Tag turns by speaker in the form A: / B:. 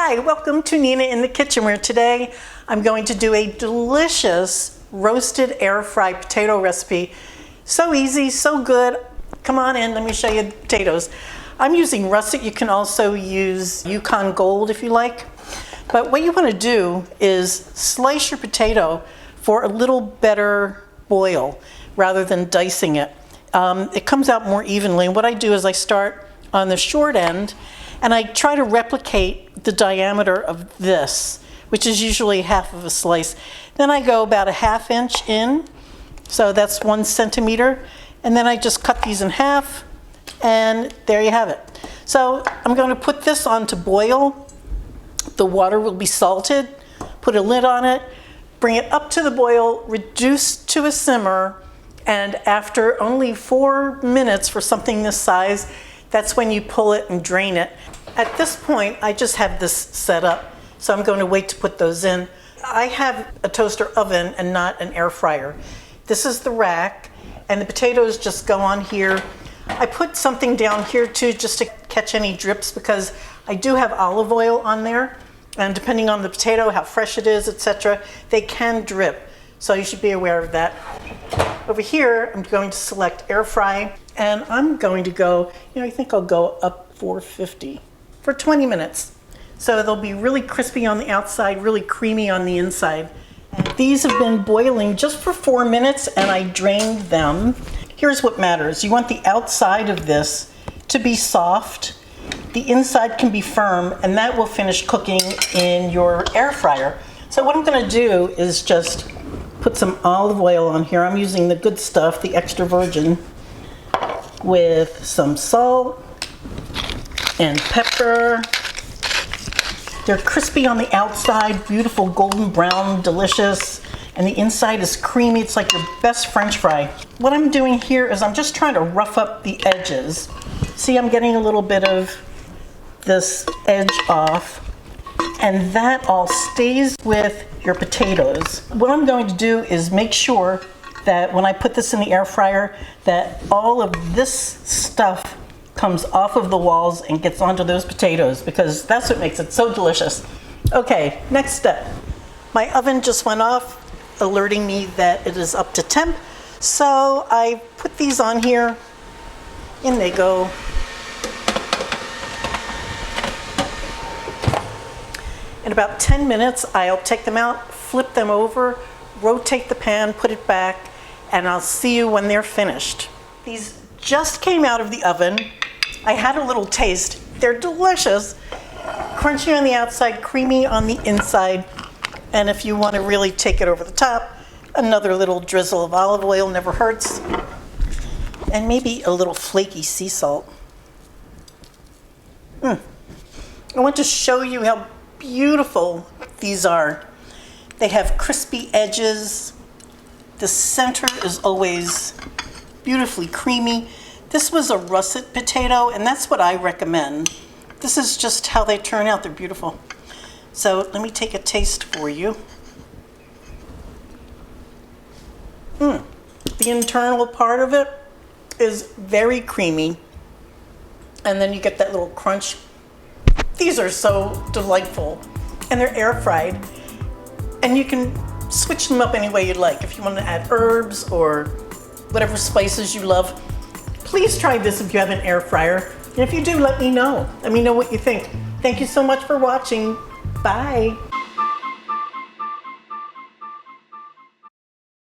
A: Hi, welcome to Nina in the Kitchen, where today I'm going to do a delicious roasted air fried potato recipe. So easy, so good. Come on in, let me show you the potatoes. I'm using russet. You can also use Yukon Gold if you like. But what you want to do is slice your potato for a little better boil rather than dicing it. It comes out more evenly. And what I do is I start on the short end and I try to replicate the diameter of this, which is usually half of a slice. Then I go about a ½ inch in, so that's 1 centimeter, and then I just cut these in half, and there you have it. So I'm going to put this on to boil. The water will be salted, put a lid on it, bring it up to the boil, reduce to a simmer, and after only 4 minutes for something this size, that's when you pull it and drain it. At this point, I just have this set up, so I'm going to wait to put those in. I have a toaster oven and not an air fryer. This is the rack, and the potatoes just go on here. I put something down here too, just to catch any drips, because I do have olive oil on there, and depending on the potato, how fresh it is, etc., they can drip. So you should be aware of that. Over here, I'm going to select air fry, and I'm going to go, I think I'll go up 450 for 20 minutes. So they'll be really crispy on the outside, really creamy on the inside. And these have been boiling just for 4 minutes, and I drained them. Here's what matters. You want the outside of this to be soft. The inside can be firm, and that will finish cooking in your air fryer. So what I'm gonna do is just put some olive oil on here. I'm using the good stuff, the extra virgin, with some salt and pepper. They're crispy on the outside, beautiful golden brown, delicious, and the inside is creamy. It's like your best French fry. What I'm doing here is I'm just trying to rough up the edges. See, I'm getting a little bit of this edge off, and that all stays with your potatoes. What I'm going to do is make sure that when I put this in the air fryer, that all of this stuff comes off of the walls and gets onto those potatoes, because that's what makes it so delicious. Okay, next step. My oven just went off, alerting me that it is up to temp. So I put these on here, in they go. In about 10 minutes, I'll take them out, flip them over, rotate the pan, put it back, and I'll see you when they're finished. These just came out of the oven. I had a little taste. They're delicious. Crunchy on the outside, creamy on the inside. And if you want to really take it over the top, another little drizzle of olive oil never hurts. And maybe a little flaky sea salt. I want to show you how beautiful these are. They have crispy edges. The center is always beautifully creamy. This was a russet potato, and that's what I recommend. This is just how they turn out. They're beautiful. So let me take a taste for you. The internal part of it is very creamy, and then you get that little crunch. These are so delightful, and they're air fried, and you can switch them up any way you'd like. If you want to add herbs or whatever spices you love, please try this if you have an air fryer. And if you do, let me know. Let me know what you think. Thank you so much for watching. Bye.